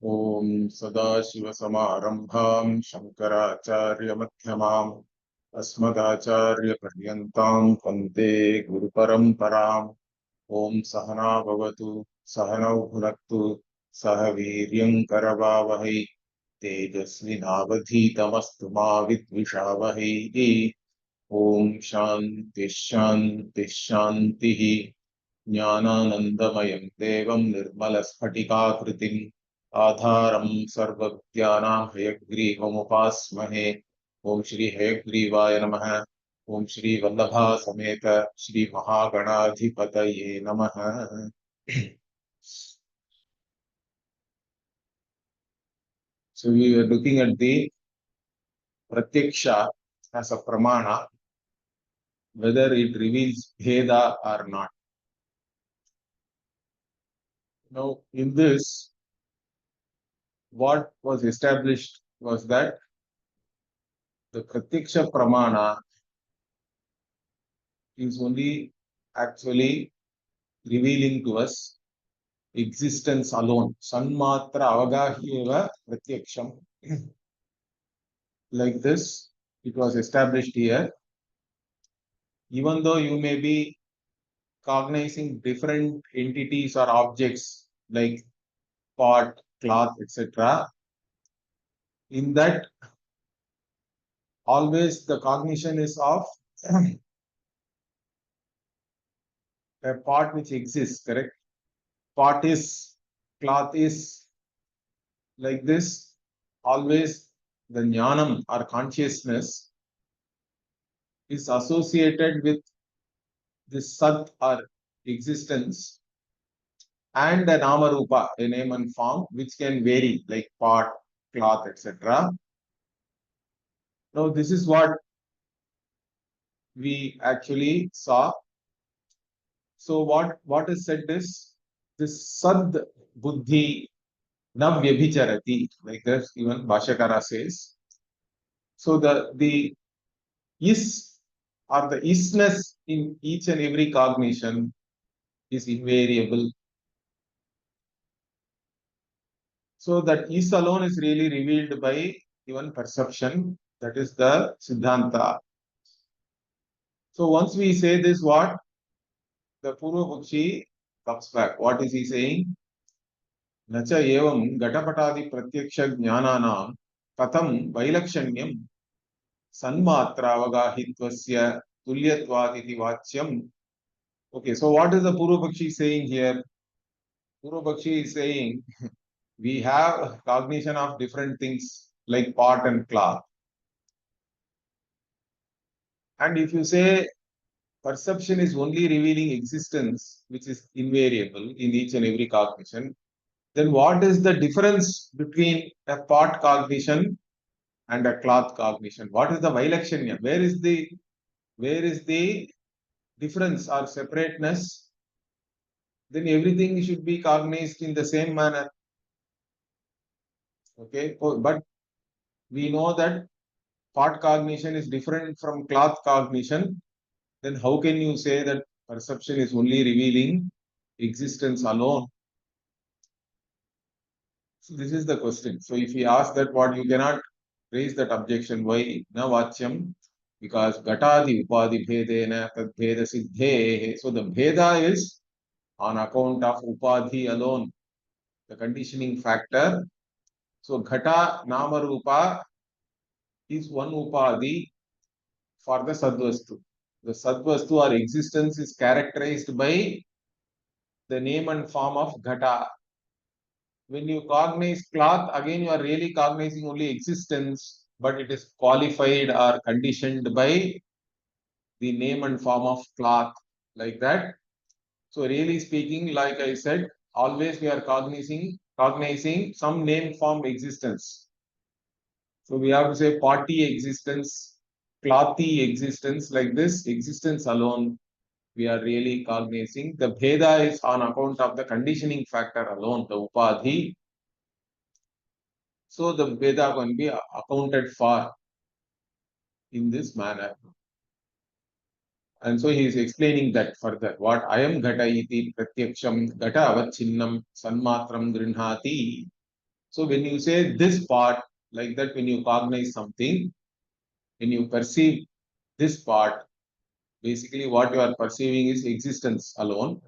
ॐ सदाशिवसमारम्भां शङ्कराचार्यमध्यमाम् अस्मदाचार्यपर्यन्तां वन्दे गुरुपरम्पराम्। ॐ सहना भवतु सहनौ भुनक्तु सह वीर्यं करवावहै तेजस्विनावधीतमस्तु मा विद्विषावहै। ॐ शान्तिः शान्तिः शान्तिः। ज्ञानानन्दमयं देवं निर्मलस्फटिकाकृतिम् आधारं सर्वविद्यानां हयग्रीवमुपास्महे। ॐ श्री हयग्रीवाय नमः। ॐ श्री वल्लभा समेत श्री महागणाधिपतये नमः। So we were looking at the pratyaksha as a pramana, whether it reveals bheda or not. Now, in this, what was established was that the pratyaksha pramana is only actually revealing to us existence alone. Sanmatra avagahyeva pratyaksham. Like this, it was established here. Even though you may be cognizing different entities or objects like pot, cloth, etc., in that always the cognition is of a pot which exists, correct? Pot is, cloth is, like this. Always the jnanam or consciousness is associated with this sat or existence and a nama rupa, a name and form, which can vary like pot, cloth, etc. Now, this is what we actually saw. So, what is said is this sad buddhi na vyabhicharati, like that even Bhashyakara says. So, the is or the isness in each and every cognition is invariable. So that is alone is really revealed by even perception. That is the Siddhanta. So once we say this, what? The Purva Bhakshi comes back. What is he saying? Nacha evam gatapatadi pratyaksha jnananam katham vailakshanyam sanmatra avagahitvasya tulyatvad vachyam. Okay, so what is the Purva Bhakshi saying here? Purva Bhakshi is saying we have cognition of different things like pot and cloth. And if you say perception is only revealing existence, which is invariable in each and every cognition, then what is the difference between a pot cognition and a cloth cognition? What is the vailakshanya? Where is the difference or separateness? Then everything should be cognized in the same manner. Okay, but we know that pot cognition is different from cloth cognition. Then how can you say that perception is only revealing existence alone? So this is the question. So if we ask that, what, you cannot raise that objection. Why? Na vachyam. Because gatadi upadi bhedena tad bheda siddhe. So the bheda is on account of upadhi alone, the conditioning factor. So ghata nama rupa is one upadhi for the sadvastu. The sadvastu or existence is characterized by the name and form of ghata. When you cognize cloth, again you are really cognizing only existence, but it is qualified or conditioned by the name and form of cloth, like that. So really speaking, like I said, always we are cognizing some name form existence. So we have to say party existence, clothy existence, like this existence alone we are really cognizing. The bheda is on account of the conditioning factor alone, the upadhi. So the Veda can be accounted for in this manner. And so he is explaining that further. What I am ghata iti pratyaksham ghata avachinnam sanmatram grinhati. So when you say this part, like that, when you cognize something, when you perceive this part, basically what you are perceiving is existence alone,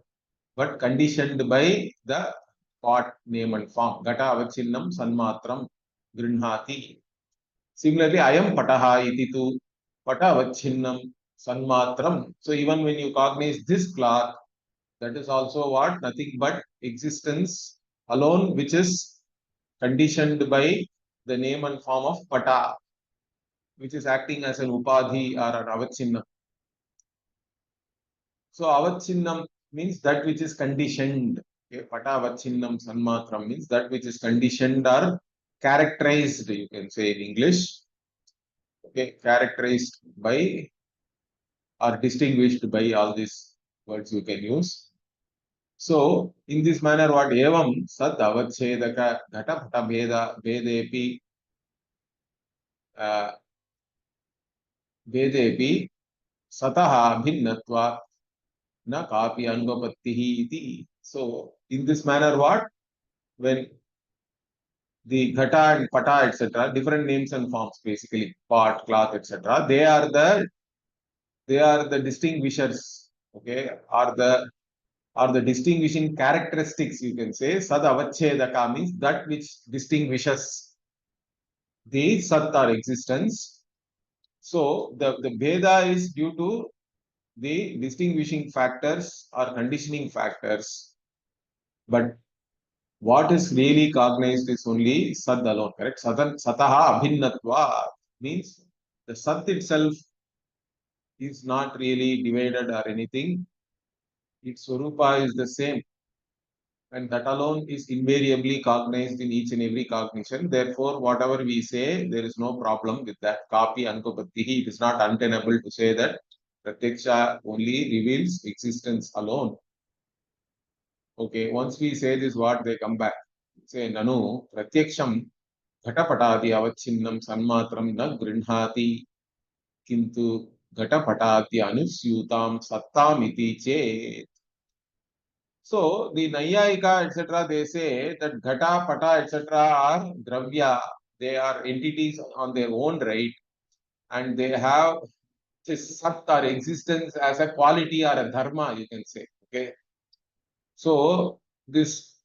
but conditioned by the part, name and form. Gata avachinnam sanmatram grinhati. Similarly, I am pataha iti tu pata avachinnam sanmatram. So even when you cognize this cloth, that is also what? Nothing but existence alone, which is conditioned by the name and form of pata, which is acting as an upadhi or an avachinnam. So avachinnam means that which is conditioned. Okay, pata avachinnam sanmatram means that which is conditioned or characterized, you can say in English. Okay, characterized by or distinguished by, all these words you can use. So in this manner, what evam sat avachedaka ghata pata bheda vedepi vedepi sataha bhinnatva na kapi anupattihi iti. So in this manner, what? When the ghata and pata, etc., different names and forms, basically pot, cloth, etc., they are the distinguishers, okay, or the distinguishing characteristics, you can say. Sad avachedaka means that which distinguishes the sat or existence. So the Veda is due to the distinguishing factors or conditioning factors. But what is really cognized is only Sad alone, correct? Sataha abhinnatva means the Sat itself is not really divided or anything. Its Swarupa is the same. And that alone is invariably cognized in each and every cognition. Therefore, whatever we say, there is no problem with that. Kapi Ankopattihi, it is not untenable to say that Pratyaksha only reveals existence alone. Okay, once we say this, what they come back? Say, Nanu, Pratyaksham, Ghatapatadi avachinnam sanmatram na grinhati, kintu Ghatapatadi anusyutam sattam iti che. So the Nayayika, etc., they say that Ghata, Pata, etc., are Dravya. They are entities on their own right, and they have this Sat or existence as a quality or a dharma, you can say. Okay. So this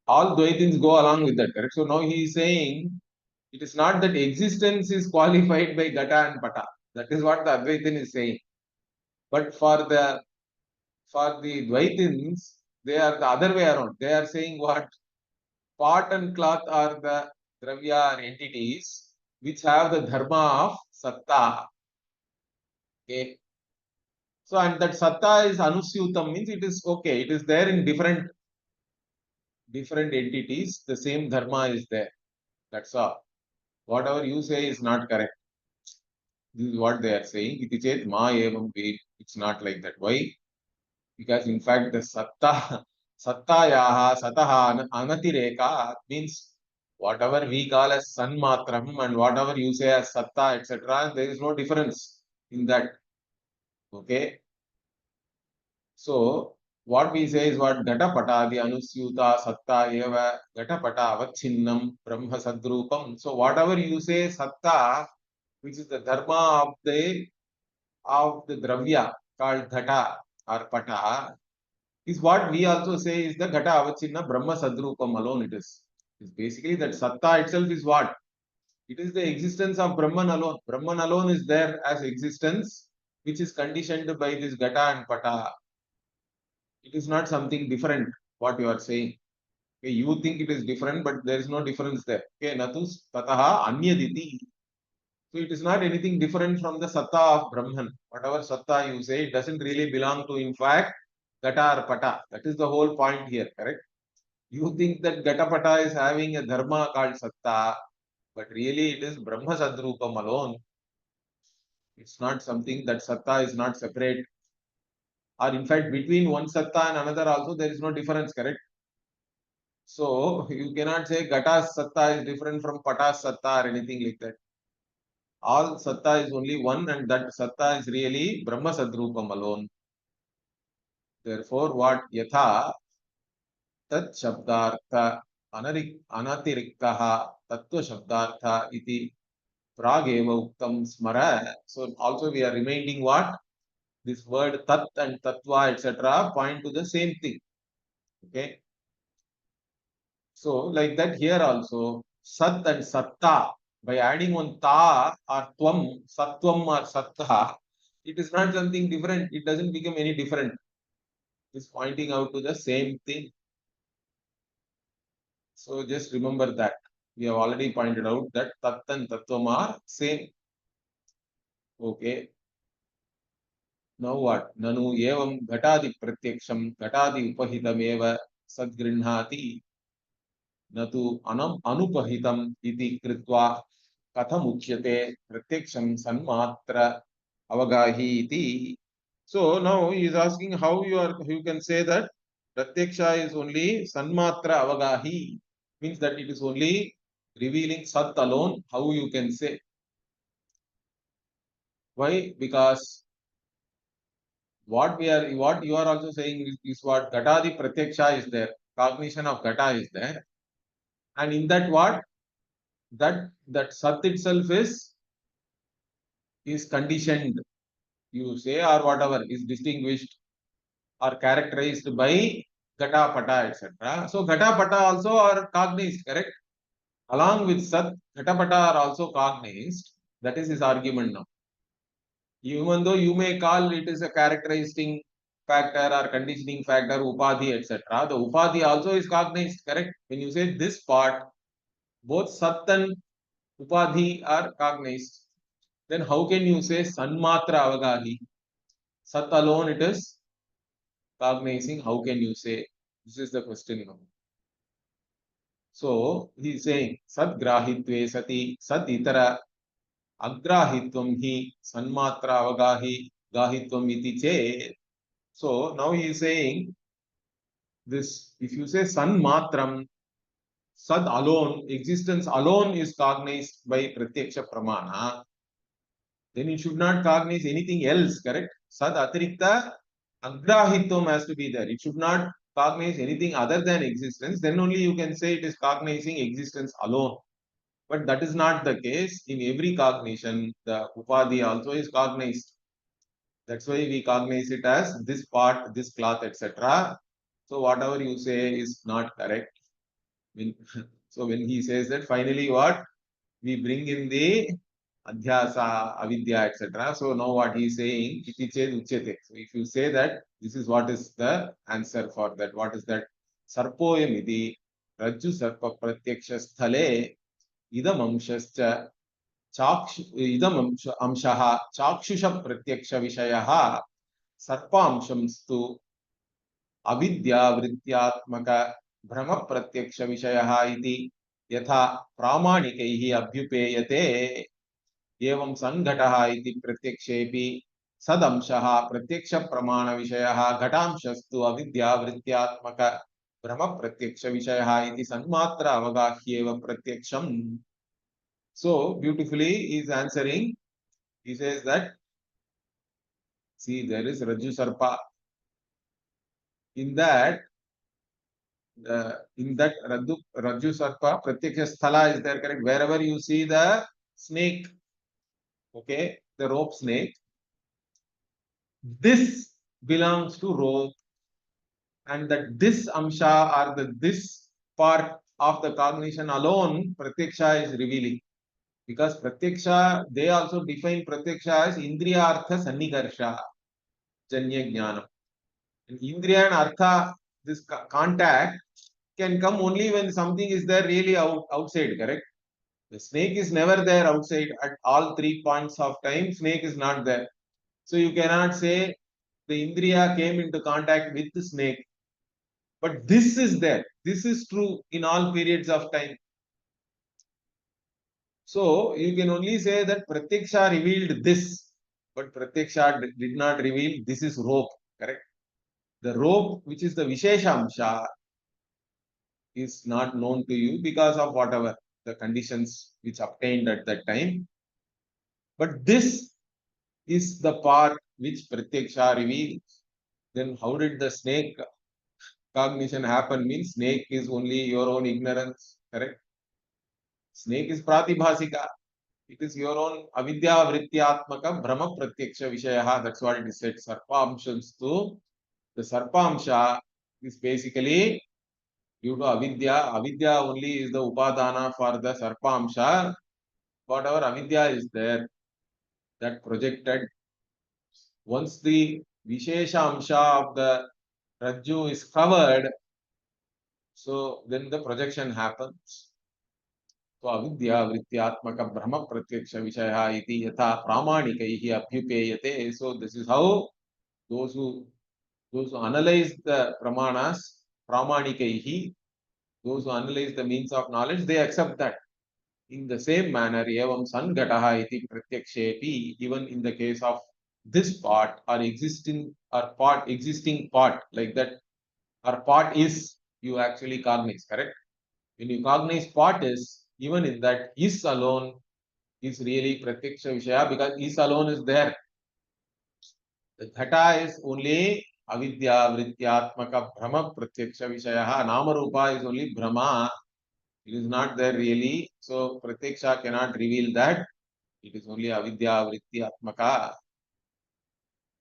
all Dvaitins go along with that, correct? So now he is saying it is not that existence is qualified by Ghata and Pata. That is what the Advaitin is saying. But for the Dvaitins, they are the other way around. They are saying what? Pot and cloth are the Dravya or entities which have the dharma of Satta. Okay. So, and that Satta is Anusyutam, means it is okay. It is there in different entities. The same dharma is there. That's all. Whatever you say is not correct. This is what they are saying. Iti chet ma evam ved. It's not like that. Why? Because in fact the sattayaha sataha anatireka means whatever we call as sanmatram and whatever you say as satta, etc., there is no difference in that. Okay. So what we say is what gatapata, the anusyuta satta eva gatapata avachinnam brahma sadrupam. So whatever you say satta, which is the dharma of the dravya called ghata or pata, is what we also say is the ghata avachinna brahma sadrupam alone. It's basically that satta itself is what? It is the existence of Brahman alone. Brahman alone is there as existence, which is conditioned by this ghata and pata. It is not something different, what you are saying. Okay, you think it is different, but there is no difference there. Okay, natus tataha anyaditi. So it is not anything different from the satta of Brahman. Whatever satta you say, it doesn't really belong to, in fact, ghata or pata. That is the whole point here, correct? You think that gatapata is having a dharma called satta, but really it is Brahma Sadrupam alone. It's not something that satta is not separate. Or in fact, between one satta and another also there is no difference, correct? So you cannot say Gata's satta is different from Pata's satta or anything like that. All satta is only one, and that satta is really Brahma Sadrupam alone. Therefore, what yatha tat shabdartha Anatiriktaha Tattva Shabdartha iti Prageva Uktam Smara. So also we are reminding what? This word Tat and Tattva, etc. point to the same thing. Okay. So like that here also, Sat and Satta, by adding one Ta or Tvam, Sattvam or Satta, it is not something different. It doesn't become any different. It is pointing out to the same thing. So just remember that. We have already pointed out that Tat and Tattvam are same. Okay. Now what? Nanu evam ghatadi pratyaksham ghatadi upahitameva sadgrinhati natu anupahitam iti kritva katham uchyate pratyaksham sanmatra avagahi iti. So now he is asking how you can say that pratyaksha is only sanmatra avagahi, means that it is only revealing sat alone. How you can say? Why? Because what you are also saying is what Gatadi Pratyaksha is there, cognition of Gata is there, and in that what that Sat itself is conditioned, you say, or whatever is distinguished or characterized by Gata Pata, etc. So Gata Pata also are cognized, correct? Along with Sat, Gata Pata are also cognized. That is his argument now. Even though you may call it is a characterizing factor or conditioning factor, upadhi, etc., the upadhi also is cognized, correct? When you say this part, both sat and upadhi are cognized. Then how can you say sanmatra avagahi? Sat alone it is cognizing. How can you say? This is the question now. So he is saying sat grahitve sati sat itara agrahitvam hi sanmatra avagahi gahitvam iti che. So now he is saying this, if you say san matram, sad alone, existence alone is cognized by pratyaksha pramana, then it should not cognize anything else, correct? Sad atirikta agrahitvam has to be there. It should not cognize anything other than existence. Then only you can say it is cognizing existence alone. But that is not the case. In every cognition, the upadhi also is cognized. That's why we cognize it as this part, this cloth, etc. So whatever you say is not correct. When, so when he says that, finally what? We bring in the adhyasa, avidya, etc. So now what he is saying, iti ched uchyate. So if you say that, this is what is the answer for that. What is that? Sarpoyam iti rajju sarpa pratyaksha sthale idam amshascha idam amshaha chakshusha pratyaksha vishayaha sarpamshamstu अविद्या वृत्त्यात्मक भ्रम प्रत्यक्ष विषयः इति यथा प्रामाणिकैः अभ्युपेयते एवं संघटः इति प्रत्यक्षेपि सदंशः प्रत्यक्ष प्रमाण विषयः घटांशस्तु अविद्या वृत्त्यात्मक भ्रम प्रत्यक्ष विषयः इति सन्मात्र अवगाह्येव प्रत्यक्षम्. So beautifully he is answering. He says that, see, there is Rajju Sarpa. In that Rajju Sarpa, Pratyaksha Sthala is there, correct? Wherever you see the snake, okay, the rope snake, this belongs to rope, and that this Amsha or this part of the cognition alone, Pratyaksha is revealing. Because Pratyaksha, they also define Pratyaksha as Indriya Artha Sannikarsha, Janya Jnanam. And Indriya and Artha, this contact can come only when something is there really outside, correct? The snake is never there outside at all 3 points of time. Snake is not there. So you cannot say the Indriya came into contact with the snake. But this is there. This is true in all periods of time. So you can only say that Pratyaksha revealed this, but Pratyaksha did not reveal this is rope, correct? The rope, which is the Visheshamsha, is not known to you because of whatever the conditions which obtained at that time. But this is the part which Pratyaksha reveals. Then how did the snake cognition happen means snake is only your own ignorance, correct? Snake is pratibhasika. It is your own avidya vrityatmaka brahma pratyaksha vishaya. That's what it is said. Sarpamshamstu. The sarpamsha is basically due to avidya. Avidya only is the upadana for the sarpamsha. Whatever avidya is there, that projected, once the vishesha amsha of the rajju is covered, so then the projection happens. So avidya vrityatmaka brahma pratyaksha vishaya iti yatha pramanikaihi abhyupeyate. So this is how those who analyze the pramanas, pramanikaihi, those who analyze the means of knowledge, they accept that. In the same manner, evam sangataha iti pratyakshepi, even in the case of this part or existing part, like that, or part is, you actually cognize, correct? When you cognize part is, even in that, is alone is really pratyaksha vishaya, because is alone is there. The ghata is only avidya vrityatmaka brahma pratyaksha vishaya. Nama rupa is only brahma. It is not there really. So pratyaksha cannot reveal that. It is only avidya vrityatmaka.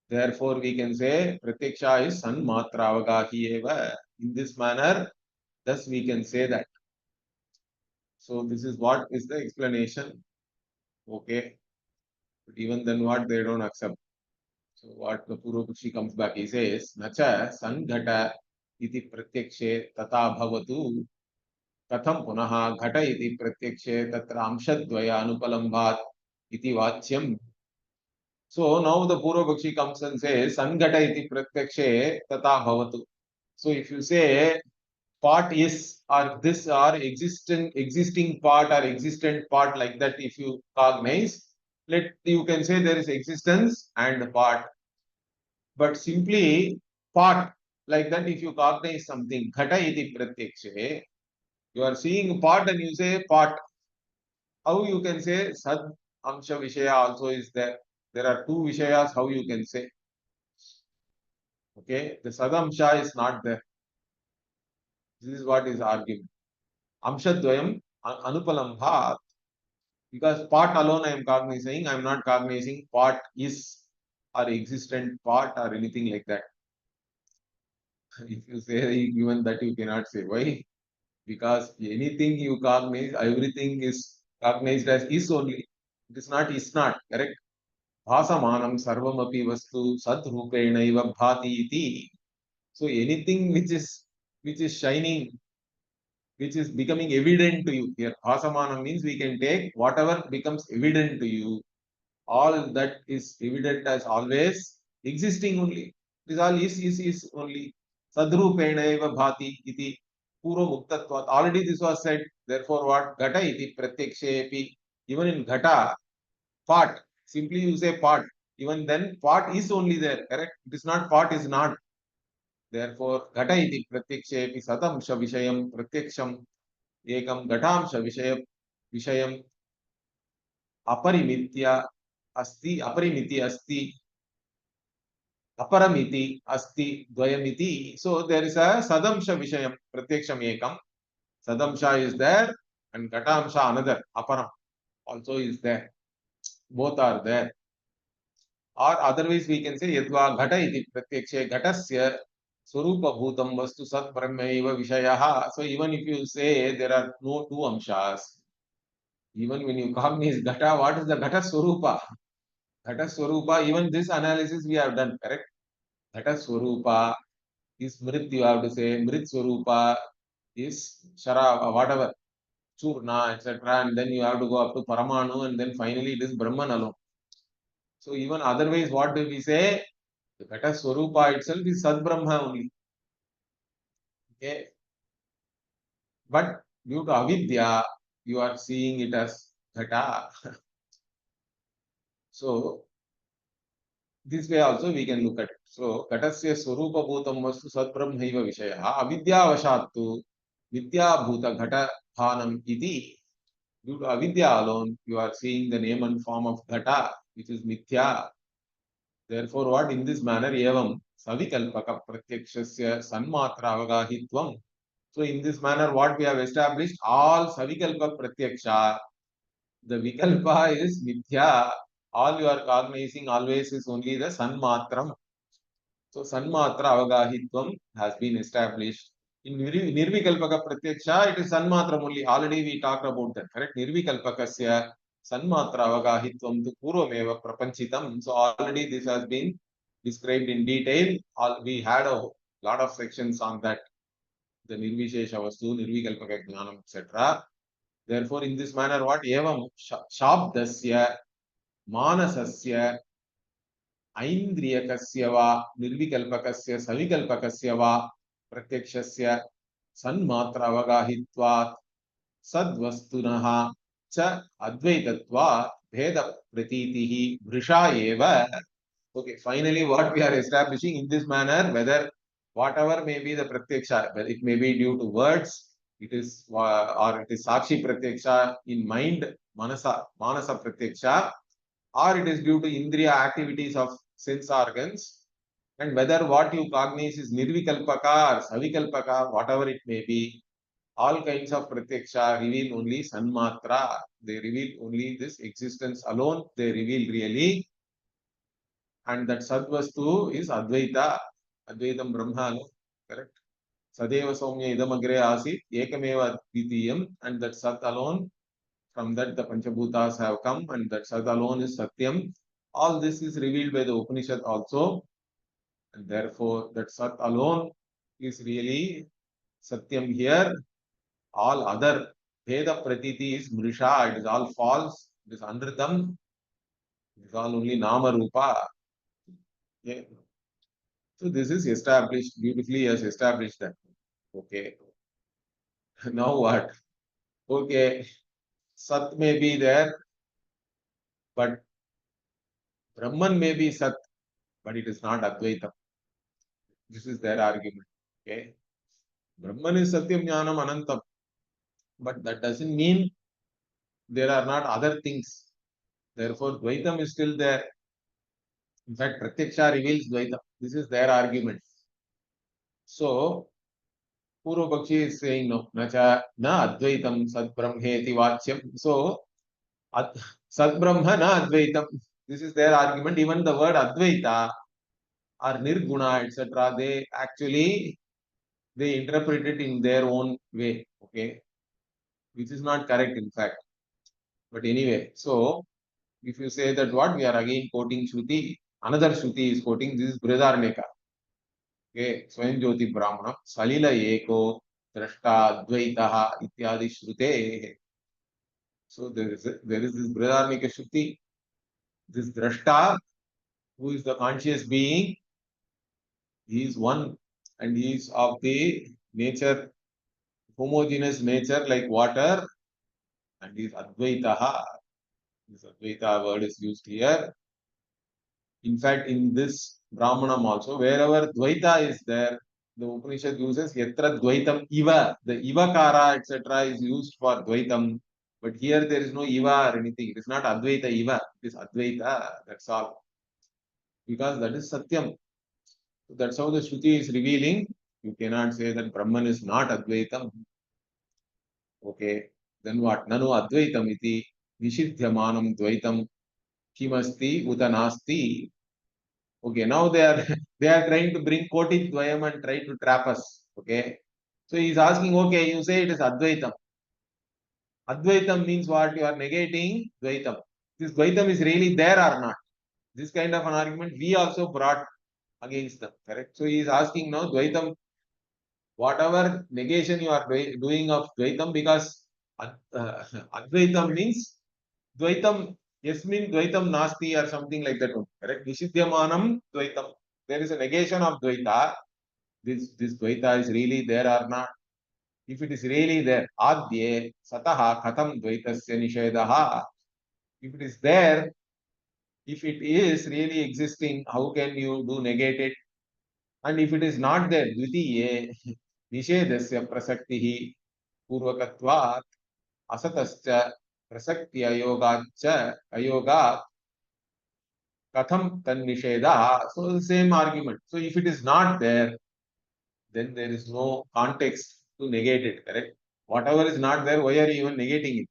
Therefore, we can say pratyaksha is sanmatra avagahi eva. In this manner, thus we can say that. So this is what is the explanation. Okay. But even then what they don't accept. So what the Purvapakshi comes back, he says, Nacha sanghata iti pratyakshe tata bhavatu katham punaha ghata iti pratyakshe tatra amshadvaya anupalambhat iti vachyam. So now the Purvapakshi comes and says, sanghata iti pratyakshe tata bhavatu. So if you say part is or this or existing part or existent part, like that, if you cognize, you can say there is existence and part. But simply part, like that, if you cognize something, ghata iti pratyakshe, you are seeing part and you say part. How you can say sad amsha vishaya also is there? There are two vishayas, how you can say? Okay, the sad amsha is not there. This is what is argued. Amshadvayam anupalambha, because part alone I am cognizing, I am not cognizing part is or existent part or anything like that. If you say even that, you cannot say. Why? Because anything you cognize, everything is cognized as is only. It is not, correct? Bhasamanam sarvamapi vastu sat rupena iva bhati iti. So anything which is shining, which is becoming evident to you. Here, bhasamanam means we can take whatever becomes evident to you. All that is evident as always existing only. This all is only. Sadrupena eva bhati iti puro muktatvat. Already this was said. Therefore, what? Ghata iti pratyakshepi. Even in ghata, part. Simply you say part. Even then, part is only there. Correct? It is not part is not. Therefore, ghata iti pratyakshepi satamsha vishayam pratyaksham ekam ghatamsha vishayam अपरिमित्य अस्ति अपरिमिति अस्ति aparamiti asti dvayamiti. So there is a sadamsha vishayam pratyaksham ekam. Sadamsha is there and ghatamsha another aparam also is there. Both are there. Or otherwise we can say yadva ghata iti pratyakshe ghatasya swarupa bhutam vastu sat brahmaiva vishayaha. So even if you say there are no two amshas, even when you cognize ghata, what is the ghata swarupa? Ghata swarupa, even this analysis we have done, correct? Ghata swarupa is Mrit, you have to say Mrit Swarupa is Shara, whatever, Churna, etc. And then you have to go up to Paramanu and then finally it is Brahman alone. So even otherwise, what do we say? The Ghata Swarupa itself is Sad Brahma only. Okay. But due to avidya, you are seeing it as Ghata. So this way also we can look at it. So Ghatasya Swarupa Bhutam Vastu Sad Brahmaiva Vishayaha Avidya Vashattu Vidya Bhuta Ghata Bhanam Iti. Due to avidya alone, you are seeing the name and form of ghata, which is mithya. Therefore, what in this manner, evam savikalpaka pratyakshasya sanmatra avagahitvam. So in this manner, what we have established, all savikalpa pratyaksha, the vikalpa is mithya. All you are cognizing always is only the sanmatram. So sanmatra avagahitvam has been established. In nirvikalpaka pratyaksha, it is sanmatram only. Already we talked about that, correct? Nirvikalpakasya sanmatra avagahitvam tu purvameva prapanchitam. So already this has been described in detail. We had a lot of sections on that, the nirvishesha vastu, nirvikalpaka jnanam, etc. Therefore, in this manner, what evam shabdasya manasasya ऐन्द्रियकस्य वा निर्विकल्पकस्य सविकल्पकस्य वा प्रत्यक्षस्य सन्मात्र अवगाहित्वात् सद्वस्तुनः च अद्वैतत्वात् भेद प्रतीतिः वृषा एव. Okay, finally what we are establishing in this manner, whether whatever may be the pratyaksha, whether it may be due to words, it is or it is sakshi pratyaksha in mind, manasa pratyaksha, or it is due to indriya activities of sense organs, and whether what you cognize is nirvikalpaka or savikalpaka, whatever it may be, all kinds of pratyaksha reveal only sanmatra. They reveal only this existence alone. They reveal really, and that sadvastu is advaita, advaitam brahma, correct? Sadeva soumya idam agre asit ekameva dvitiyam, and that sat alone, from that the Panchabhutas have come, and that Sat alone is Satyam. All this is revealed by the Upanishad also, and therefore that Sat alone is really Satyam here. All other Veda Pratiti is Mrisha, it is all false, it is Anritam, it is all only Nama Rupa. Okay. So this is established, beautifully has established that. Okay. Now what? Okay. Sat may be there, but Brahman may be Sat, but it is not Advaitam. This is their argument. Okay. Brahman is Satyam Jnanam Anantam. But that doesn't mean there are not other things. Therefore, Dvaitam is still there. In fact, Pratyaksha reveals Dvaitam. This is their argument. So, Purva Pakshi is saying no. Nacha na Advaitam Sad Brahmeti Vachyam. So, Sad Brahma na Advaitam. This is their argument. Even the word Advaita or Nirguna, etc., they actually interpret it in their own way. Okay. Which is not correct, in fact. But anyway, so if you say that what we are again quoting Shruti, another Shruti is quoting, this is Brihadaranyaka. Okay, Swayam Jyoti Brahmana, Salila Eko, Drashta, Advaitaha, Ityadi Shrute. So there is this Brihadaranyaka Shruti, this Drashta, who is the conscious being, he is one, and he is of the nature, homogeneous nature like water, and he is Advaitaha. This Advaita word is used here. In fact, in this Brahmanam also, wherever Dvaita is there, the Upanishad uses Yatra Dvaitam Iva. The Ivakara, etc., is used for Dvaitam. But here there is no Iva or anything. It is not Advaita Iva. It is Advaita. That's all. Because that is Satyam. So that's how the Shruti is revealing. You cannot say that Brahman is not Advaitam. Okay. Then what? Nanu Advaitam iti Nishidhyamanam Dvaitam Kimasti Utanasti. Okay, now they are trying to bring Kotik Dvayam and try to trap us. Okay. So he is asking, okay, you say it is Advaitam. Advaitam means what? You are negating Dvaitam. This Dvaitam is really there or not? This kind of an argument we also brought against them. Correct? So he is asking now Dvaitam, whatever negation you are doing of Dvaitam, because Advaitam means Dvaitam, Yasmin Dvaitam Nasti or something like that. Correct? Nishidhyamanam Dvaitam. There is a negation of Dvaita. This Dvaita is really there or not? If it is really there, Adye Sataha Katham Dvaitasya Nishedaha. If it is there, if it is really existing, how can you do negate it? And if it is not there, Dvitiye Nishedasya Prasaktihi Purvakatvat Asatascha Prasakti Ayogacha Ayoga katham tan nisheda. So the same argument. So if it is not there, then there is no context to negate it, correct? Whatever is not there, why are you even negating it?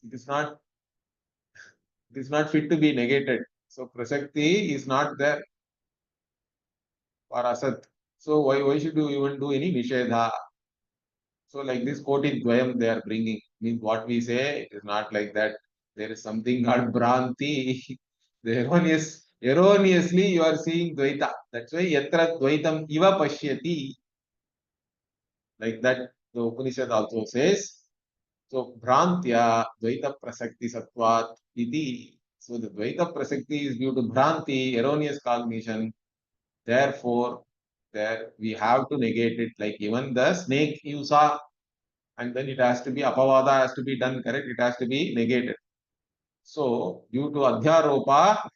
It is not, it is not fit to be negated. So prasakti is not there for asat. So why should you even do any nishedha? So like this koti dvayam they are bringing. Means what we say, it is not like that. There is something called Bhranti. The erroneously you are seeing Dvaita. That's why yatra Dvaitam iva pashyati. Like that the Upanishad also says. So Bhrantya Dvaita Prasakti Sattvat iti. So the Dvaita Prasakti is due to Bhranti, erroneous cognition. Therefore, there we have to negate it. Like even the snake you saw, and then it has to be apavada has to be done, correct? It has to be negated. So due to adhyaropa,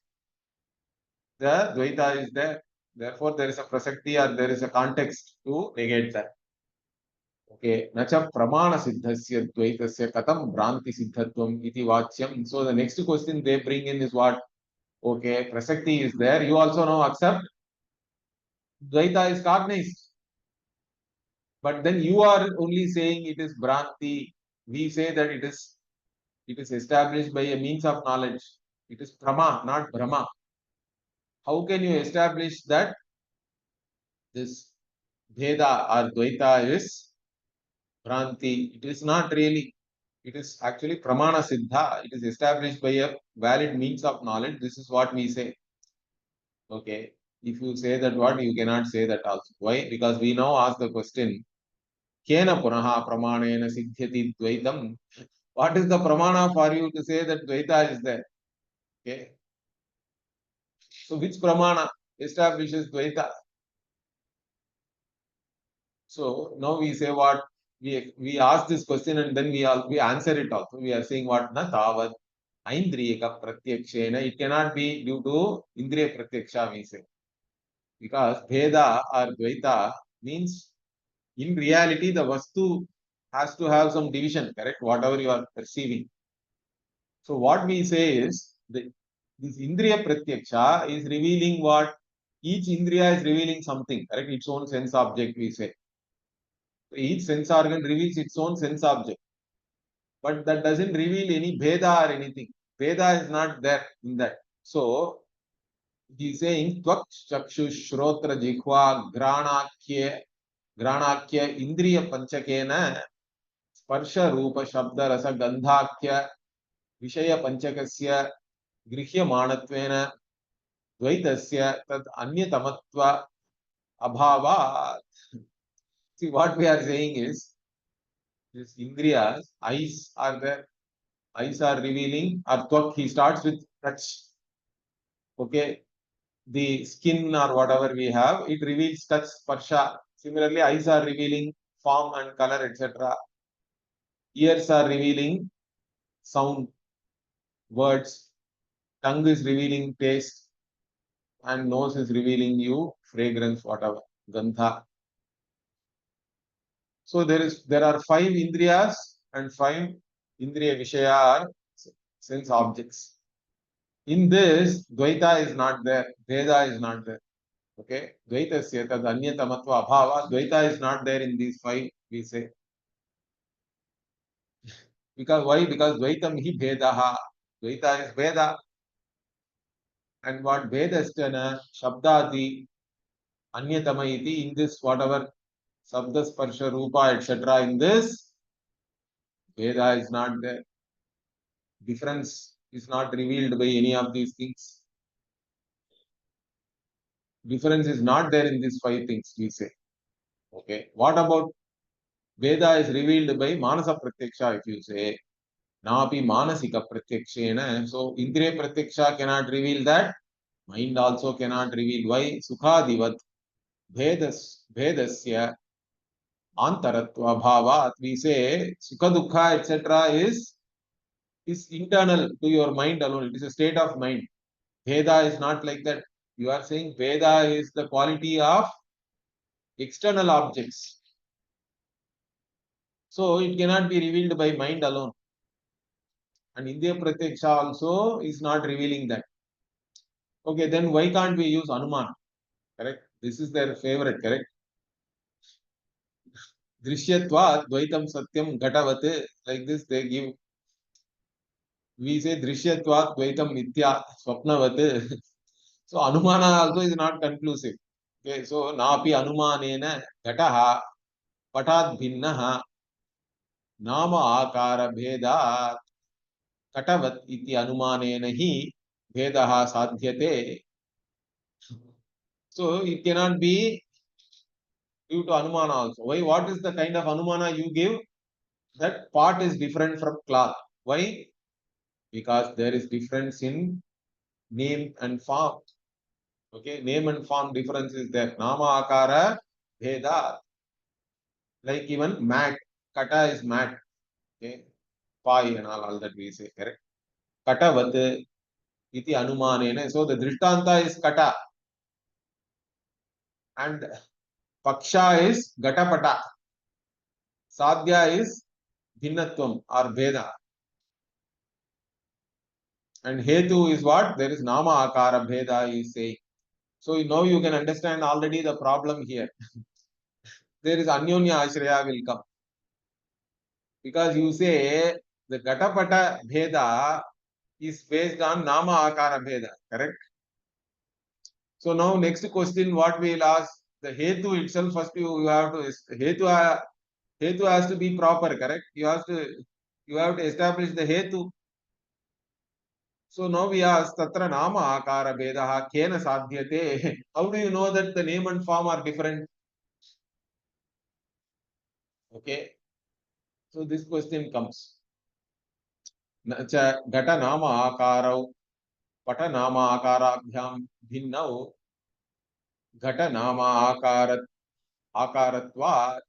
the dvaita is there. Therefore, there is a prasakti or there is a context to negate that. Okay, nacha pramana siddhasya dvaitasya katam bhranti siddhatvam iti vachyam. So the next question they bring in is what? Okay, prasakti is there. You also know accept dvaita is cognized. But then you are only saying it is bhranti. We say that it is established by a means of knowledge. It is prama, not brahma. How can you establish that this Veda or Dvaita is Bhranti? It is not really. It is actually Pramana Siddha. It is established by a valid means of knowledge. This is what we say. Okay. If you say that what, you cannot say that also. Why? Because we now ask the question, Kena Punaha Pramanena Siddhyati Dvaitam. What is the Pramana for you to say that Dvaita is there? Okay. So which Pramana establishes Dvaita? So now we say what we ask this question and then we answer it also. We are saying what na tavad aindriyaka pratyakshena. It cannot be due to indriya pratyaksha we say, because bheda or dvaita means in reality the vastu has to have some division, correct? Whatever you are perceiving. So what we say is this indriya pratyaksha is revealing what each indriya is revealing something, correct? Its own sense object we say. Each sense organ reveals its own sense object, but that doesn't reveal any Bheda or anything. Bheda is not there in that. So he is saying Tvak Chakshu Shrotra Jikhva Granakya Indriya Panchakena Sparsha Rupa Shabda Rasa Gandhakya Vishaya Panchakasya Grihya Manatvena Dvaitasya Tad Anyatamatva Abhava. See, what we are saying is this Indriyas, eyes are there. Eyes are revealing, or twak, he starts with touch. Okay, the skin or whatever we have, it reveals touch, sparsha. Similarly, eyes are revealing form and color, etc. Ears are revealing sound, words. Tongue is revealing taste, and nose is revealing you fragrance, whatever, gandha. So there are five indriyas and five indriya vishaya are sense objects. In this, Dvaita is not there, Veda is not there. Okay, Dvaitasya tad anyatamatva abhava. Dvaita is not there in these five, we say. Because why? Because Dvaitam hi Vedaha. Dvaita is Veda. And what Vedastana, Shabdati, Anyatama iti, in this whatever Sabda Sparsha Rupa, etc. In this, Veda is not there. Difference is not revealed by any of these things. Difference is not there in these five things, we say. Okay. What about Veda is revealed by Manasa Pratyaksha, if you say. Napi Manasika Pratyakshena. So Indriya Pratyaksha cannot reveal that. Mind also cannot reveal. Why? Sukhadivat Bhedasya Antaratva Bhavat. We say Sukha Dukha, etc. is internal to your mind alone. It is a state of mind. Veda is not like that. You are saying Veda is the quality of external objects. So it cannot be revealed by mind alone. And Indriya Pratyaksha also is not revealing that. Okay, then why can't we use Anuman? Correct? This is their favorite, correct? Drishyatva, Dvaitam Satyam Ghatavat, like this they give. We say Drishyatva, Dvaitam Mithya, Swapnavat. So Anumana also is not conclusive. Okay, so Napi Anumanena Ghataha Patat Bhinnaha Nama Akara Bheda Katavat iti Anumanena hi Bhedaha Sadhyate. So it cannot be due to Anumana also. Why? What is the kind of Anumana you give? That part is different from cloth. Why? Because there is difference in name and form. Okay, name and form difference is there. Nama Akara Bheda. Like even mat. Kata is mat. Okay, pai and all that we say, correct? Katavat iti Anumanena. So the Drishtanta is Kata and Paksha is Gatapata. Sadhya is Bhinnatvam or Bheda. And Hetu is what? There is Nama Akara Bheda is saying. So now you can understand already the problem here. There is Anyonya Ashraya will come. Because you say the Gatapata Bheda is based on Nama Akara Bheda, correct? So now next question what we will ask, the Hetu itself first you have to, Hetu has to be proper, correct? You have to establish the Hetu. So now we ask Tatra Nama Akara Bhedaha Kena Sadhyate. How do you know that the name and form are different? Okay. So this question comes. Gata Nama Akarau Pata Nama Akarabhyam Bhinnau Gata Nama Akaratva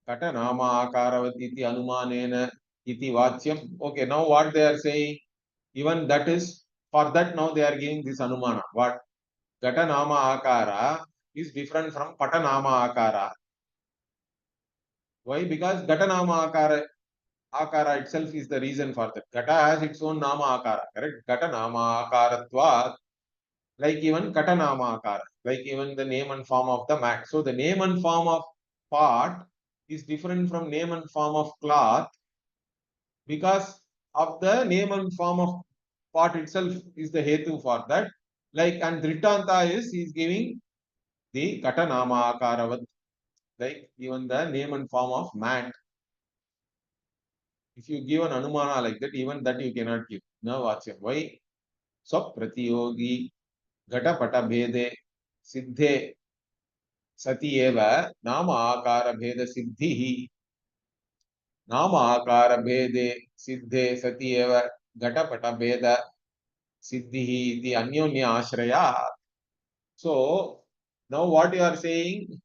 Gata Nama Akaravati Anumanena Iti Vachyam. Okay, now what they are saying, even that is, for that now they are giving this Anumana. What? Gata Nama Akara is different from Pata Nama Akara. Why? Because Gata Nama Akara itself is the reason for that. Gata has its own Nama Akara, correct? Gata Nama Akaratva, like even Kata Nama Akara, like even the name and form of the mat. So the name and form of pot is different from name and form of cloth because of the name and form of pot itself is the hetu for that. Like, and Dritanta is, he is giving the Kata Nama Akaravat, like even the name and form of mat. If you give an Anumana like that, even that you cannot give. Now watch it. Why? So Pratiyogi Gata Pata Bhede Siddhe Sati Eva Nama Akara Bheda Siddhihi Nama Akara Bhede Siddhe Sati Eva Gata Pata Bheda Siddhihi the Anyonya Ashraya. So now what you are saying,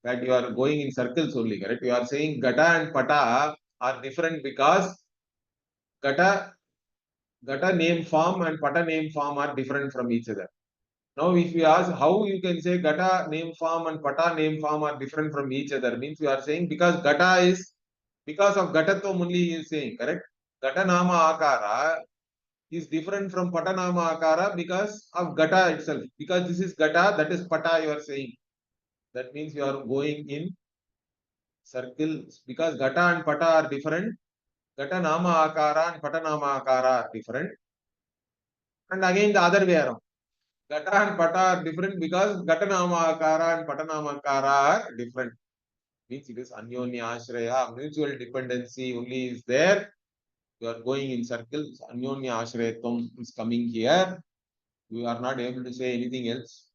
that you are going in circles only, correct? You are saying Gata and Pata are different because Gata name form and Pata name form are different from each other. Now, if we ask how you can say Gata name form and Pata name form are different from each other, means you are saying because Gata is, because of Gatatvam only he is saying, correct? Gata Nama Akara is different from Pata Nama Akara because of Gata itself. Because this is Gata, that is Pata you are saying. That means you are going in circles because Gata and Pata are different. Gata Nama Akara and Pata Nama Akara are different. And again the other way around. Gata and Pata are different because Gata Nama Akara and Pata Nama Akara are different. Means it is Anyonya Ashraya, mutual dependency only is there. You are going in circles. Anyonya Ashrayatvam is coming here. You are not able to say anything else.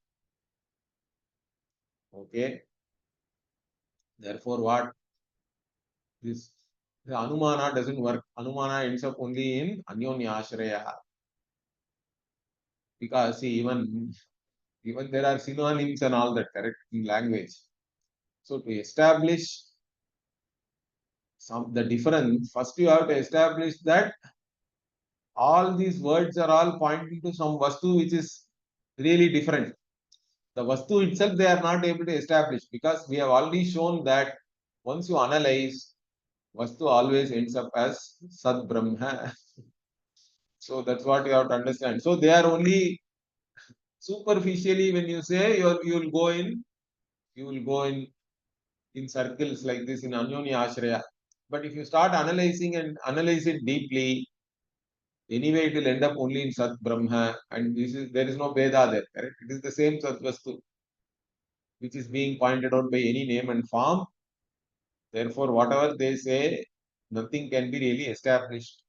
Okay. Therefore, what? This the Anumana doesn't work. Anumana ends up only in Anyonya Ashraya. Because see, even there are synonyms and all that, correct, in language. So to establish the difference, first you have to establish that all these words are all pointing to some vastu which is really different. The vastu itself they are not able to establish because we have already shown that once you analyze, vastu always ends up as Sad Brahma. So that's what you have to understand. So they are only superficially, when you say you will go in circles like this in Anyonya Ashraya. But if you start analyzing and analyze it deeply, anyway it will end up only in Sat Brahma, and there is no Veda there, correct? It is the same Sat Vastu which is being pointed out by any name and form. Therefore, whatever they say, nothing can be really established.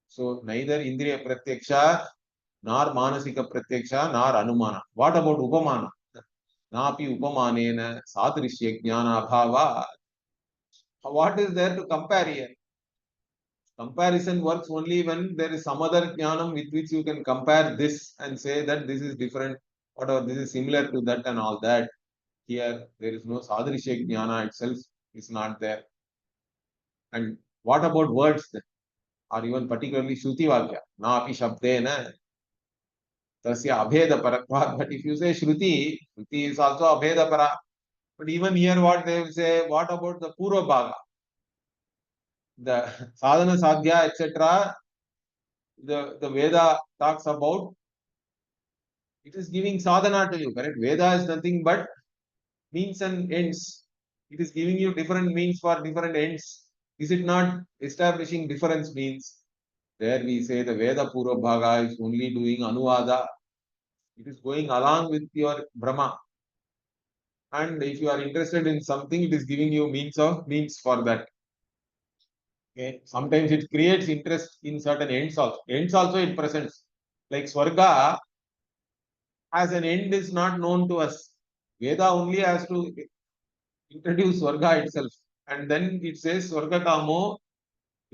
So neither Indriya Pratyaksha nor Manasika Pratyaksha nor Anumana. What about Upamana? Napi Upamanena Sadrishya Jnana Bhava. What is there to compare here? Comparison works only when there is some other jnanam with which you can compare this and say that this is different, whatever, this is similar to that and all that. Here, there is no Sadrishya Jnana itself is not there. And what about words then? Or even particularly Shruti Vakya? Na api shabdena tasya abheda paratvat. But if you say Shruti, Shruti is also abheda para. But even here what they will say, what about the Purva Bhaga? The sadhana sadhya, etc. The Veda talks about, it is giving sadhana to you, correct? Veda is nothing but means and ends. It is giving you different means for different ends. Is it not establishing difference means? There we say the Veda Purva Bhaga is only doing Anuvada. It is going along with your Brahma. And if you are interested in something, it is giving you means for that. Okay. Sometimes it creates interest in certain ends also. Ends also it presents. Like Swarga as an end is not known to us. Veda only has to introduce Swarga itself. And then it says Swarga Kamo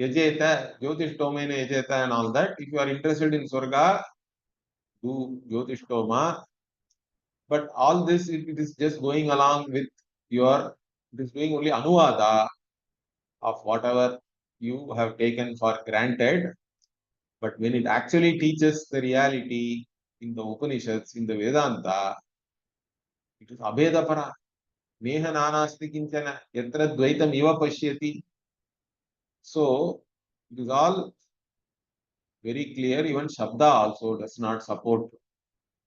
Yajeta, Jyotishtomene Yajeta and all that. If you are interested in Swarga, do Jyotishtoma. But all this, it is just going along with it is doing only Anuvada of whatever you have taken for granted. But when it actually teaches the reality in the Upanishads, in the Vedanta, it is Abhedapara. Neha nanasti kinchana yatra dvaitam iva pashyati. So it is all very clear. Even Shabda also does not support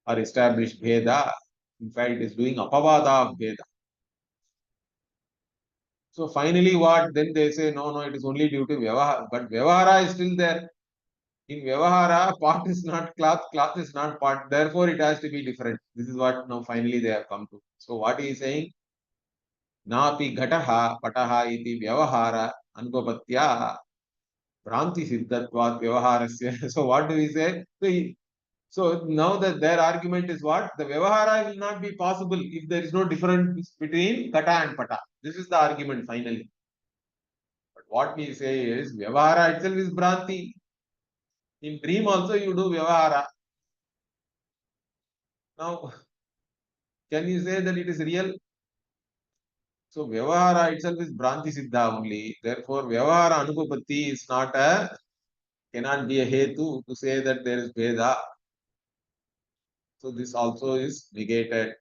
or establish Veda. In fact, it is doing Apavada of Veda. So finally, what? Then they say, no, no, it is only due to Vyavahara. But Vyavahara is still there. In Vyavahara, pot is not cloth, cloth is not pot. Therefore, it has to be different. This is what now finally they have come to. So what he is saying? Napi ghataha pataha iti Vyavahara anupapatya Pranti Siddhatvat Vyavaharasya. So what do we say? So now that their argument is what? The Vyavahara will not be possible if there is no difference between Kata and Pata. This is the argument finally. But what we say is Vyavahara itself is Bhranti. In dream also you do Vyavahara. Now, can you say that it is real? So Vyavahara itself is Bhranti Siddha only. Therefore, Vyavahara Anupapatti is cannot be a hetu to say that there is Veda. So this also is negated.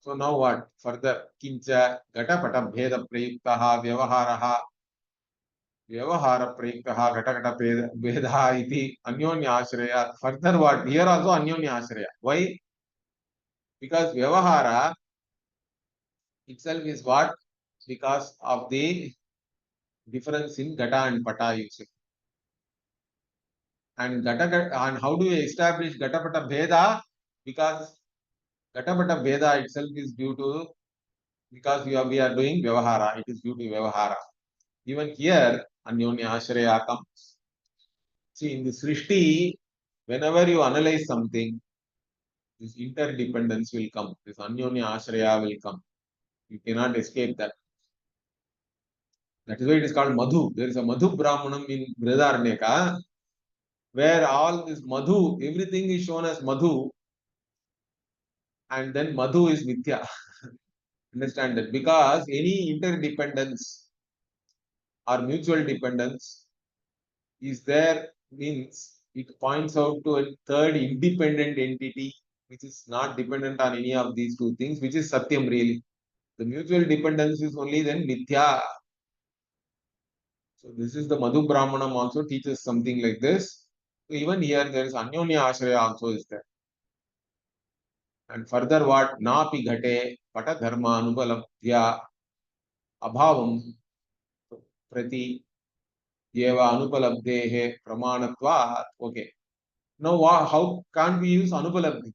So now what? Further, kincha gatapata bheda prayuktaha vyavaharaha vyavahara prayuktaha gatakata bheda iti anyonya ashraya. Further what? Here also anyonya ashraya. Why? Because vyavahara itself is what? Because of the difference in gata and pata usage. And and how do we establish gatapata bheda? Because gatapata bheda itself is due to, because we are doing vyavahara, it is due to vyavahara. Even here, Anyonya Ashraya comes. See, in the Srishti, whenever you analyze something, this interdependence will come. This Anyonya Ashraya will come. You cannot escape that. That is why it is called Madhu. There is a Madhu Brahmanam in Brihadaranyaka, where all this Madhu, everything is shown as Madhu, and then Madhu is Vidya. Understand that? Because any interdependence or mutual dependence is there, means it points out to a third independent entity which is not dependent on any of these two things, which is Satyam really. The mutual dependence is only then Mithya. So this is the Madhu Brahmanam also teaches something like this. So even here there is Anyonya Ashraya also is there. And further what? Napi ghate pata dharma anupalabdhya abhavam prati yeva anupalabdehe pramanatvat. Okay. Now how can't we use anupalabdhi?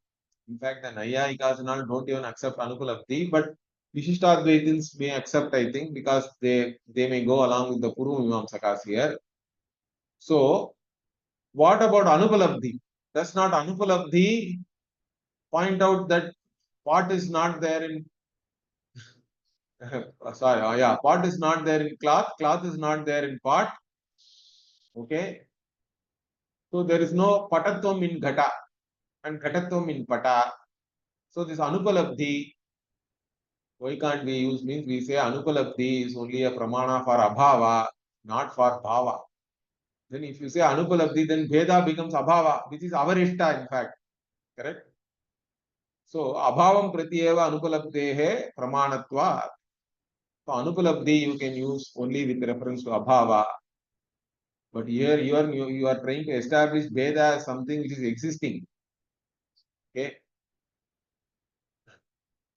In fact, the Nayayikas and all don't even accept anupalabdhi, but Vishishtaadvaitins may accept, I think, because they may go along with the Purva Mimamsakas here. So, what about Anupalabdhi? Does not Anupalabdhi point out that what is not there in pot is not there in cloth, cloth is not there in pot. Okay. So there is no patatvam in ghata and ghatatvam in pata. So this Anupalabdhi, why can't we use means we say Anupalabdhi is only a pramana for abhava, not for bhava. Then if you say Anupalabdhi, then Veda becomes abhava, which is avarishta in fact. Correct? So abhavam pratyeva anupalabdehe pramanatva. So anupalabdhi you can use only with reference to abhava. But here you are trying to establish Veda as something which is existing. Okay.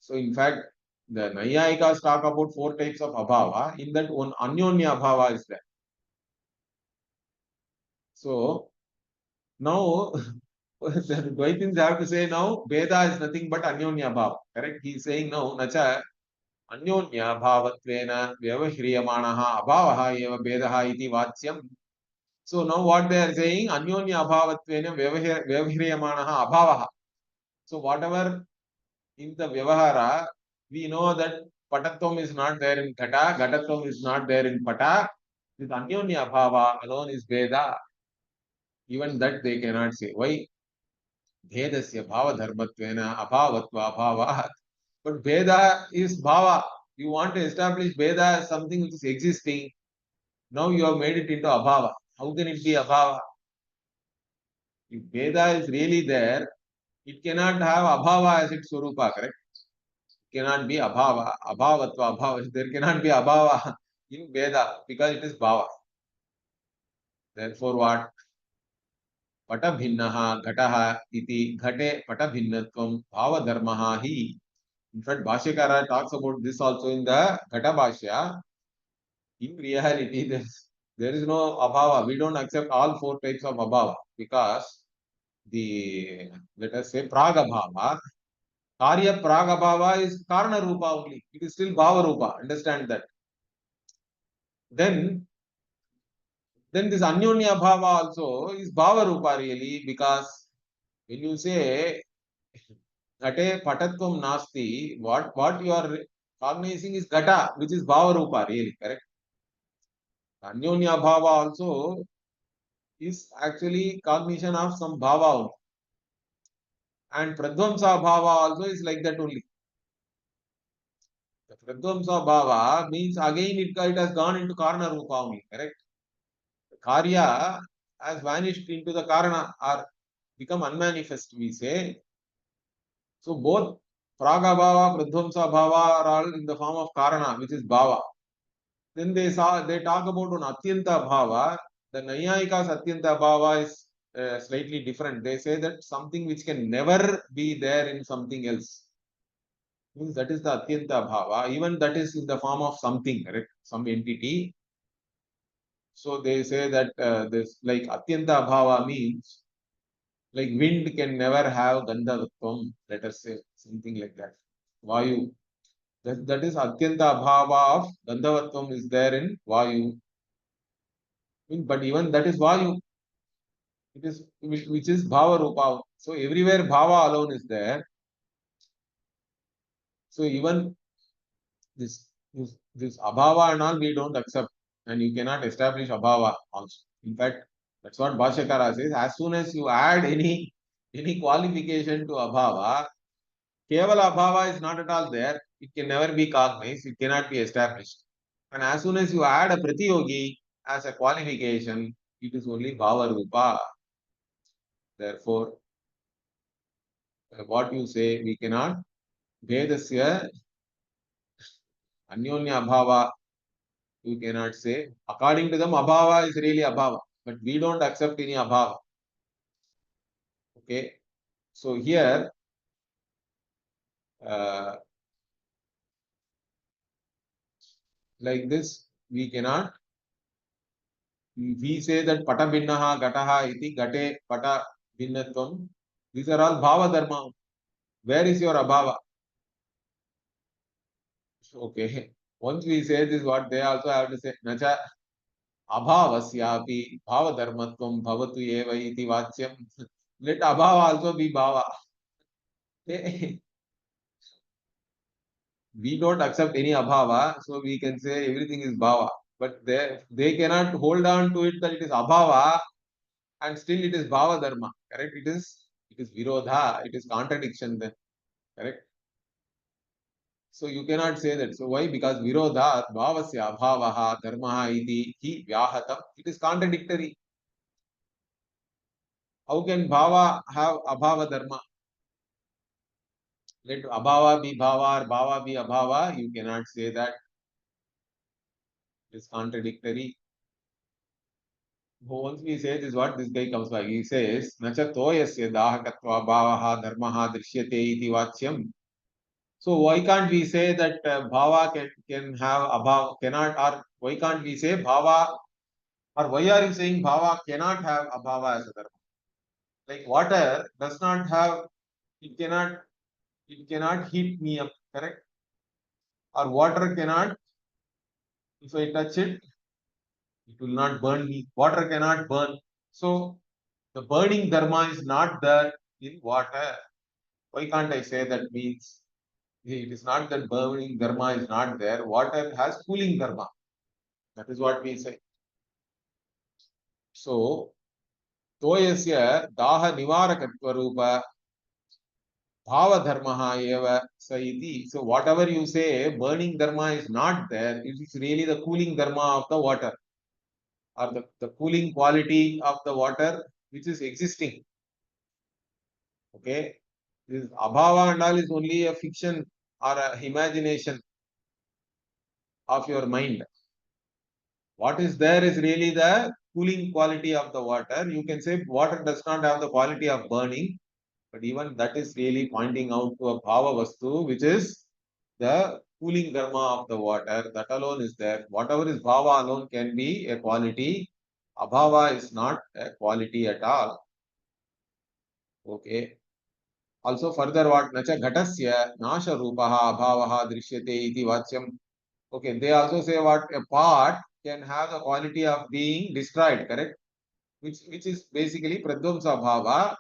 So in fact, the Nayayikas talk about 4 types of abhava. In that one Anyonya abhava is there. So now the Dvaitins have to say now Veda is nothing but Anyonya bhava. Correct? He is saying now Nacha Anyonya bhavatvena vyavahriyamanaha abhavaha eva vedaha iti vacyam. So now what they are saying, Anyonya abhavatvena vyavahriyamanaha abhavaha. So whatever in the vyavahara, we know that patatvam is not there in ghata, ghatatvam is not there in pata. This Anyonya abhava alone is Veda. Even that they cannot say. Why? Vedasya bhava dharmatvena abhavatva abhavahat. But Veda is bhava. You want to establish Veda as something which is existing. Now you have made it into abhava. How can it be abhava? If Veda is really there, it cannot have abhava as its swarupa, correct? It cannot be abhava. Abhavatva abhava. There cannot be abhava in Veda because it is bhava. Therefore what? Pata bhinnaha ghataha iti ghate pata bhinnatvam bhava dharmaha hi. In fact, Bhashyakara talks about this also in the Ghata Bhashya. In reality, there is no abhava. We don't accept all 4 types of abhava because the, let us say, pragabhava, karya pragabhava is karna rupa only. It is still bhava rupa. Understand that. Then this anyonya bhava also is bhava rupa really because when you say ghate patatvam nasti, what you are cognizing is ghata, which is bhava rupa really, correct? Anyonya bhava also is actually cognition of some bhava only. And pradvamsa bhava also is like that only. The pradvamsa bhava means again it has gone into karna rupa only, correct? The karya has vanished into the karana or become unmanifest, we say. So both praga bhava, pradvamsa bhava are all in the form of karana, which is bhava. Then they talk about an atyanta bhava. The Nayayikas atyanta bhava is slightly different. They say that something which can never be there in something else. Means that is the atyanta bhava. Even that is in the form of something, correct? Some entity. So they say that this like atyanta bhava means like wind can never have gandhavatvam, let us say something like that. Vayu. That is atyanta bhava of gandhavatvam is there in vayu. But even that is vayu. It is which is bhava rupa. So everywhere bhava alone is there. So even this abhava and all we don't accept, and you cannot establish abhava also. In fact, that's what Bhashyakara says. As soon as you add any qualification to abhava, kevala abhava is not at all there. It can never be cognized. It cannot be established. And as soon as you add a pratiyogi as a qualification, it is only bhava rupa. Therefore, what you say we cannot. Vedasya anyonya abhava you cannot say. According to them, abhava is really abhava, but we don't accept any abhava. Okay, so here, like this, we cannot. We say that pata binnaha gataha iti gate pata binnatvam. These are all bhava dharma. Where is your abhava? Okay. Once we say this, what they also have to say, nacha abhavasyapi bhava dharmatvam bhavatu eva iti vachyam. Let abhava also be bhava. Okay. We don't accept any abhava, so we can say everything is bhava. But they cannot hold on to it that it is abhava and still it is bhava dharma. Correct? It is virodha, it is contradiction then. Correct? So you cannot say that. So why? Because virodha bhavasya abhavaha dharmaha iti hi vyahatam. It is contradictory. How can bhava have abhava dharma? Let abhava be bhava or bhava be abhava. You cannot say that. It is contradictory. Once we say this, what this guy comes back, he says, Nacha toyasya dahakatva bhavaha dharmaha drishyate iti vachyam. So why can't we say that bhava can have abhava, cannot, or why can't we say bhava, or why are you saying bhava cannot have abhava as a dharma? Like water does not have, it cannot heat me up, correct? Or water cannot, if I touch it, it will not burn me. Water cannot burn. So the burning dharma is not there in water. Why can't I say that means it is not that burning dharma is not there. Water has cooling dharma. That is what we say. So, toyasya daha nivarakatva rupa bhava dharmaha eva saiti. So, whatever you say, burning dharma is not there. It is really the cooling dharma of the water, or the cooling quality of the water which is existing. Okay. This abhava and all is only a fiction or a imagination of your mind. What is there is really the cooling quality of the water. You can say water does not have the quality of burning, but even that is really pointing out to a bhava vastu, which is the cooling dharma of the water. That alone is there. Whatever is bhava alone can be a quality. Abhava is not a quality at all. Okay. Also further what nacha ghatasya nasha rupaha abhavaha drishyate iti vachyam. Okay, they also say what a part can have the quality of being destroyed, correct? Which is basically pradvamsa bhava.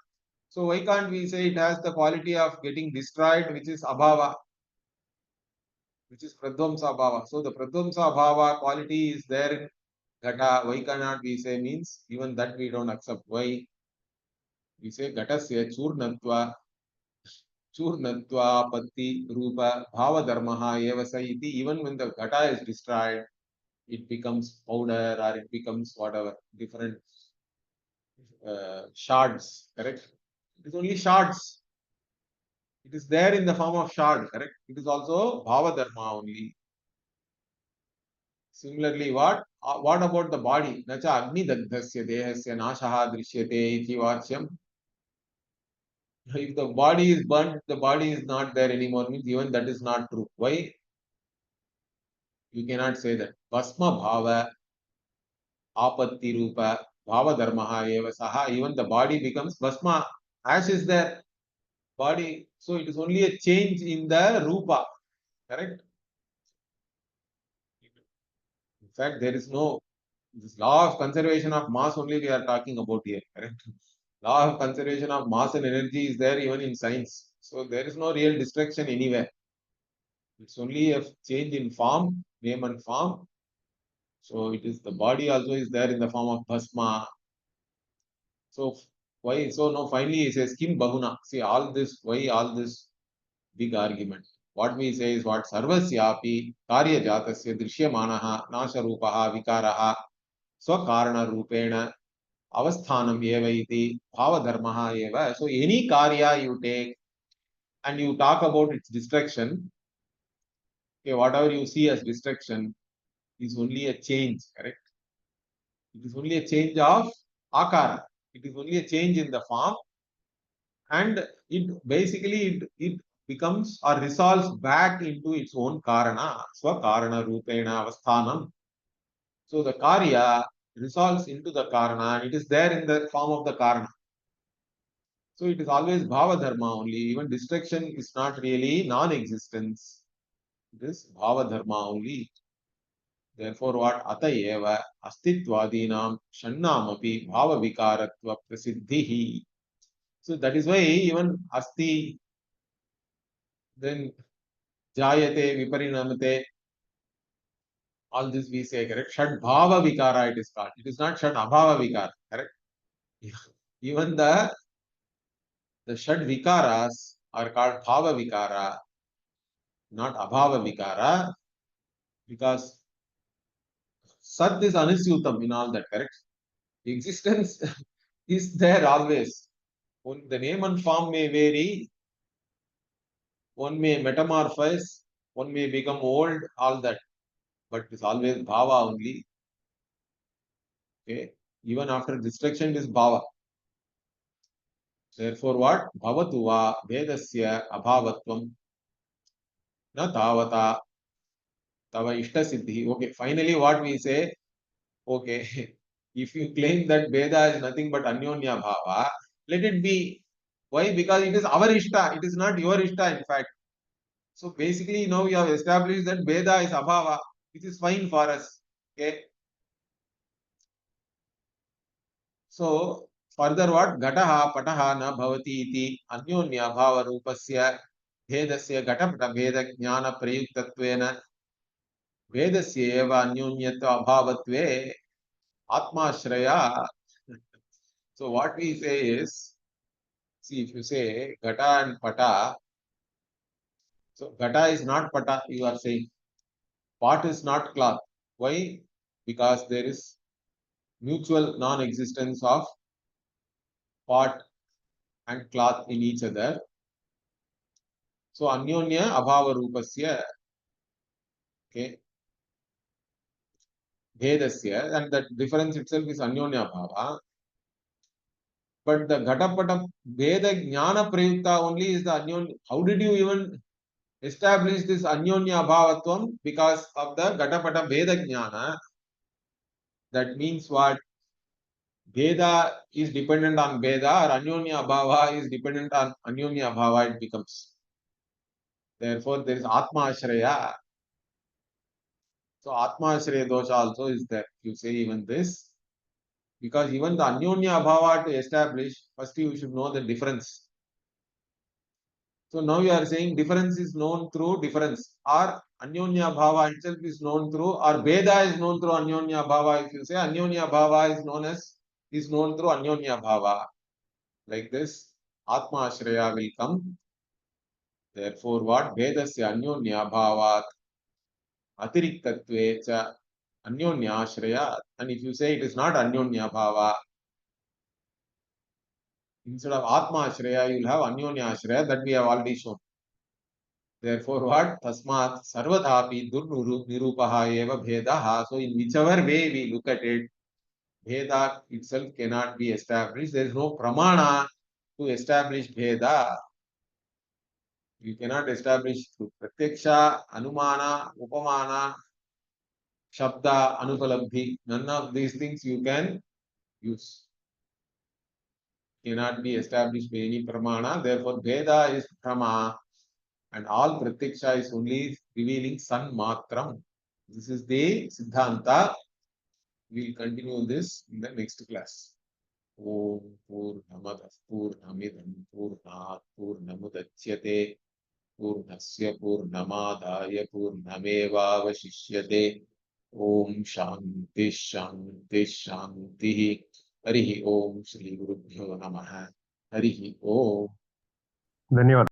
So why can't we say it has the quality of getting destroyed, which is abhava, which is pradvamsa bhava. So the pradvamsa bhava quality is there in ghata. Why cannot we say means even that we don't accept. Why? We say ghatasya churnatva patti rupa bhava dharmaha eva sa iti. Even when the ghata is destroyed, it becomes powder or it becomes whatever, different shards, correct? It is only shards. It is there in the form of shard, correct? It is also bhava dharma only. Similarly, what about the body? Nacha agni dagdhasya dehasya nashaha drishyate iti vachyam. If the body is burnt, the body is not there anymore, means even that is not true. Why? You cannot say that. Bhasma bhava apatti rupa bhava dharmaha eva saha. Even the body becomes bhasma. Ash is there. Body. So it is only a change in the rupa. Correct? In fact, there is no this law of conservation of mass only we are talking about here. Correct? Law of conservation of mass and energy is there even in science. So there is no real destruction anywhere. It's only a change in form, name and form. So it is the body also is there in the form of bhasma. So why? So now finally he says kim bahuna. See all this. Why all this big argument? What we say is what sarvasyapi karya jatasya drishyamanaha nasha rupaha vikaraha swakarana rupena avasthanam eva iti bhava dharmaha eva. So any karya you take and you talk about its destruction, okay, whatever you see as destruction, is only a change, correct? It is only a change of akara. It is only a change in the form, and it basically it becomes or resolves back into its own karana, swakarana rupena avasthanam. So the karya resolves into the karana, and it is there in the form of the karana. So it is always bhava dharma only. Even destruction is not really non-existence. It is bhava dharma only. Therefore, what atayeva astitvadinam shannamapi bhava vikaratva prasiddhihi. So that is why even asti, then jayate, viparinamate, all this we say, correct? Shad bhava vikara it is called. It is not shad abhava vikara, correct? Even the shad vikaras are called bhava vikara, not abhava vikara, because sat is anisyutam in all that, correct? Existence is there always. The name and form may vary, one may metamorphose, one may become old, all that, but it's always bhava only. Okay, even after destruction it is bhava. Therefore, what? Bhavatu va vedasya abhavatvam na tavata tava ishta siddhi. Okay, finally what we say, okay, if you claim that Veda is nothing but Anyonya Bhava, let it be. Why? Because it is our Ishta, it is not your Ishta, in fact. So basically, now we have established that Veda is Abhava, which is fine for us. Okay. So further what? Gataha pataha na bhavati iti Anyonya Bhava Rupasya Vedasya Gatapata Veda Jnana Prayuktatvena Vedasya eva Anyonyatva Abhavatve Atma Shraya. So what we say is, see, if you say Gata and Pata, so Gata is not Pata, you are saying. Pot is not cloth. Why? Because there is mutual non-existence of pot and cloth in each other. So Anyonya Abhava Rupasya, okay, Bhedasya, and that difference itself is Anyonya Abhava. But the Gatapata Veda Jnana Prayukta only is the Anyonya. How did you even establish this Anyonya Abhavatvam? Because of the Gatapata Veda Jnana. That means what? Veda is dependent on Veda, or Anyonya Bhava is dependent on Anyonya Bhava, it becomes. Therefore, there is Atma Ashraya. So, Atma Ashraya dosha also is there. You say even this, because even the Anyonya Bhava to establish, first you should know the difference. So, now you are saying difference is known through difference, or Anyonya Bhava itself is known through, or Veda is known through Anyonya Bhava. If you say Anyonya Bhava is known through Anyonya Bhava. Like this, Atma Ashraya will come. Therefore, what? Vedasya Anyonya Bhavat Atiriktatve cha Anyonya Ashraya. And if you say it is not Anyonya Bhava, instead of Atma Ashraya, you will have Anyonya Ashraya, that we have already shown. Therefore, what? Tasmat Sarvadhapi Durnu Nirupaha Eva Bhedaha. So, in whichever way we look at it, Bheda itself cannot be established. There is no pramana to establish Bheda. You cannot establish through Pratyaksha, Anumana, Upamana, Shabda, Anupalabdhi. None of these things you can use. Cannot be established by any Pramana. Therefore, Veda is Prama, and all Pratyaksha is only revealing San Matram. This is the Siddhanta. We will continue this in the next class. Om Purnamada Purnamidam Purnat Purnamudachyate Purnasya Purnamadaya Purnamevavashishyate. Om Shanti Shanti Shanti. Harihi Om Shri Gurubhyo Namaha. Harihi Om. धन्यवाद।